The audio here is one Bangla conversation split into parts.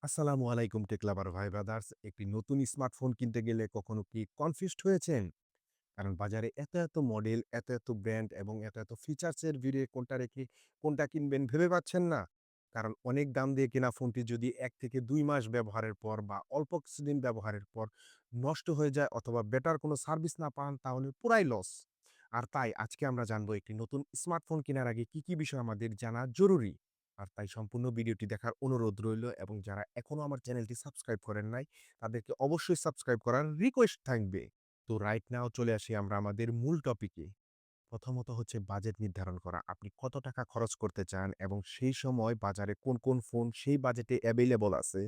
আসসালামু আলাইকুম টেক লাভার ভাই ব্রাদার্স। একটি নতুন স্মার্টফোন কিনতে গেলে কখনো কি কনফিউজড হয়েছেন? কারণ বাজারে এত মডেল, এত ব্র্যান্ড এবং এত ফিচার্সের ভিড়ে কোনটা রেখে কোনটা কিনবেন ভেবে পাচ্ছেন না? কারণ অনেক দাম দিয়ে কেনা ফোনটি যদি ১ থেকে ২ মাস ব্যবহারের পর বা অল্প কিছুদিন ব্যবহারের পর নষ্ট হয়ে যায় অথবা বেটার কোনো সার্ভিস না পান তাহলে পুরাই লস। আর তাই আজকে আমরা জানবো একটি নতুন স্মার্টফোন কেনার আগে কি বিষয় আমাদের জানা জরুরি। আর তাই সম্পূর্ণ ভিডিওটি দেখার অনুরোধ রইল এবং যারা এখনো আমার চ্যানেলটি সাবস্ক্রাইব করেন নাই তাদেরকে অবশ্যই সাবস্ক্রাইব করার রিকোয়েস্ট থাকবে। তো রাইট নাও চলে আসি আমরা আমাদের মূল টপিকে। প্রথমত হচ্ছে বাজেট নির্ধারণ করা। আপনি কত টাকা খরচ করতে চান এবং সেই সময় বাজারে কোন ফোন সেই বাজেটে অ্যাভেইলেবল আছে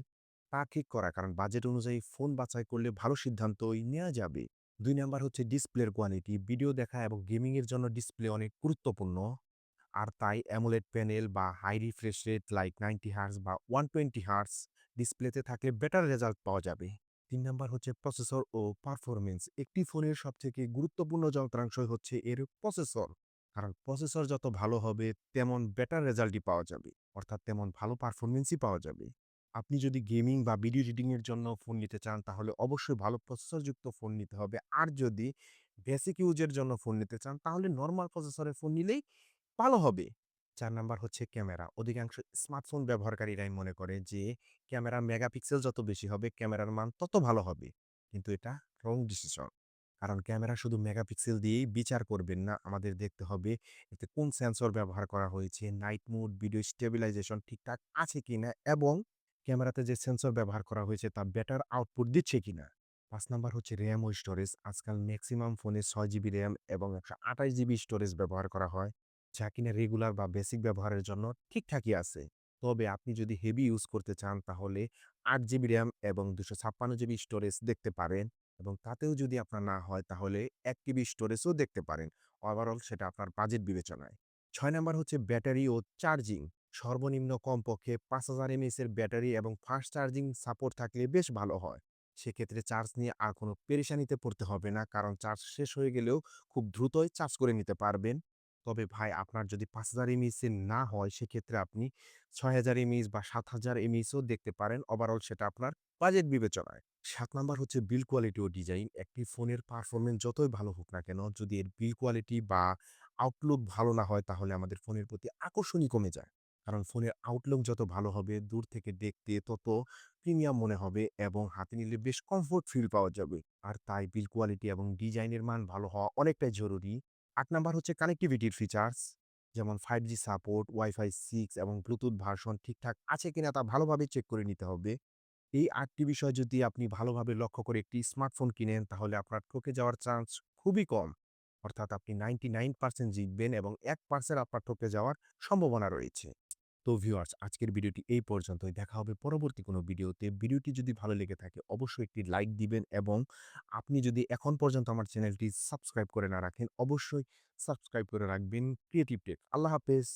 তা ঠিক করা। কারণ বাজেট অনুযায়ী ফোন বাছাই করলে ভালো সিদ্ধান্তই নেওয়া যাবে। ২ নাম্বার হচ্ছে ডিসপ্লের কোয়ালিটি। ভিডিও দেখা এবং গেমিং এর জন্য ডিসপ্লে অনেক গুরুত্বপূর্ণ। আর তাই অ্যামোলেড প্যানেল বা high refresh rate like 90 hertz বা 120 হার্টজ ডিসপ্লেতে থাকলে বেটার রেজাল্ট পাওয়া যাবে। ৩ নাম্বার হচ্ছে প্রসেসর ও পারফরম্যান্স। একটি ফোনের সবথেকে গুরুত্বপূর্ণ যন্ত্রাংশই হচ্ছে এর প্রসেসর। কারণ প্রসেসর যত ভালো হবে তেমন বেটার রেজাল্টই পাওয়া যাবে। অর্থাৎ তেমন ভালো পারফরম্যান্সই পাওয়া যাবে। আপনি যদি গেমিং বা ভিডিও এডিটিং এর জন্য ফোন নিতে চান তাহলে অবশ্যই ভালো প্রসেসরযুক্ত ফোন নিতে হবে। আর যদি বেসিক ইউজের জন্য ফোন নিতে চান তাহলে নরমাল প্রসেসরের ফোন নিলেই ভালো হবে। ৪ নাম্বার হচ্ছে ক্যামেরা। অধিকাংশ স্মার্টফোন ব্যবহারকারীরাই মনে করে যে ক্যামেরা মেগাপিক্সেল যত বেশি হবে ক্যামেরার মান তত ভালো হবে। কিন্তু এটা রং ডিসিশন। কারণ ক্যামেরা শুধু মেগাপিক্সেল দিয়েই বিচার করবেন না। আমাদের দেখতে হবে এতে কোন সেন্সর ব্যবহার করা হয়েছে, নাইট মোড, ভিডিও স্টেবিলাইজেশন ঠিকঠাক আছে কিনা এবং ক্যামেরাতে যে সেন্সর ব্যবহার করা হয়েছে তা বেটার আউটপুট দিচ্ছে কিনা। ৫ নাম্বার হচ্ছে RAM ও স্টোরেজ। আজকাল মেক্সিমাম ফোনে ৬ জিবি RAM এবং ১২৮ জিবি স্টোরেজ ব্যবহার করা হয়। যা কিনা রেগুলার বা বেসিক ব্যবহারের জন্য ঠিকঠাকই আছে। তবে আপনি যদি হেভি ইউজ করতে চান তাহলে ৮ জিবি RAM এবং ২৫৬ জিবি স্টোরেজ দেখতে পারেন এবং তাতেও যদি আপনার না হয় তাহলে ১ টিবি স্টোরেজও দেখতে পারেন। ওভারঅল সেটা আপনার বাজেট বিবেচনায়। ৬ নাম্বার হচ্ছে ব্যাটারি ও চার্জিং। সর্বনিম্ন কমপক্ষে ৫০০০ এমএএইচ এর ব্যাটারি এবং ফাস্ট চার্জিং সাপোর্ট থাকলে বেশ ভালো হয়। সেক্ষেত্রে চার্জ নিয়ে আর কোনো পেরেশানিতে পড়তে হবে না। কারণ চার্জ শেষ হয়ে গেলেও খুব দ্রুতই চার্জ করে নিতে পারবেন। তবে ভাই আপনার যদি ৫০০০ এমএএইচ এর না হয় সেক্ষেত্রে আপনি ৬০০০ এমএএইচ বা ৭০০০ এমএএইচও দেখতে পারেন। ওভারঅল সেটা আপনার বাজেট বিবেচনায়। ৭ নাম্বার হচ্ছে বিল্ড কোয়ালিটি ও ডিজাইন। একটি ফোনের পারফরম্যান্স যতই ভালো হোক না কেন, যদি এর বিল্ড কোয়ালিটি বা আউটলুক ভালো না হয় তাহলে আমাদের ফোনের প্রতি আকর্ষণই কমে যায়। কারণ ফোনের আউটলুক যত ভালো হবে দূর থেকে দেখতে তত প্রিমিয়াম মনে হবে এবং হাতে নিলে বেশ কমফোর্ট ফিল পাওয়া যাবে। আর তাই বিল্ড কোয়ালিটি এবং ডিজাইনের মান ভালো হওয়া অনেকটাই জরুরি। ৮ নাম্বার হচ্ছে কানেক্টিভিটির ফিচার্স। যেমন 5G সাপোর্ট, ওয়াইফাই 6 এবং ব্লুটুথ ভার্সন ঠিকঠাক আছে কিনা তা ভালোভাবে চেক করে নিতে হবে। এই ৮ টি বিষয় যদি আপনি ভালোভাবে লক্ষ্য করে একটি স্মার্টফোন কিনেন তাহলে আপনার ঠকে যাওয়ার চান্স খুবই কম। অর্থাৎ আপনি 99% জিতবেন এবং 1% আপনার ঠকে যাওয়ার সম্ভাবনা রয়েছে। তো ভিউয়ার্স আজকের ভিডিওটি এই পর্যন্তই। দেখা হবে পরবর্তী কোনো ভিডিওতে। ভিডিওটি যদি ভালো লেগে থাকে অবশ্যই একটি লাইক দিবেন এবং আপনি যদি এখন পর্যন্ত আমার চ্যানেলটি সাবস্ক্রাইব করে না রাখেন অবশ্যই সাবস্ক্রাইব করে রাখবেন ক্রিয়েটিভ টেক। আল্লাহ হাফেজ।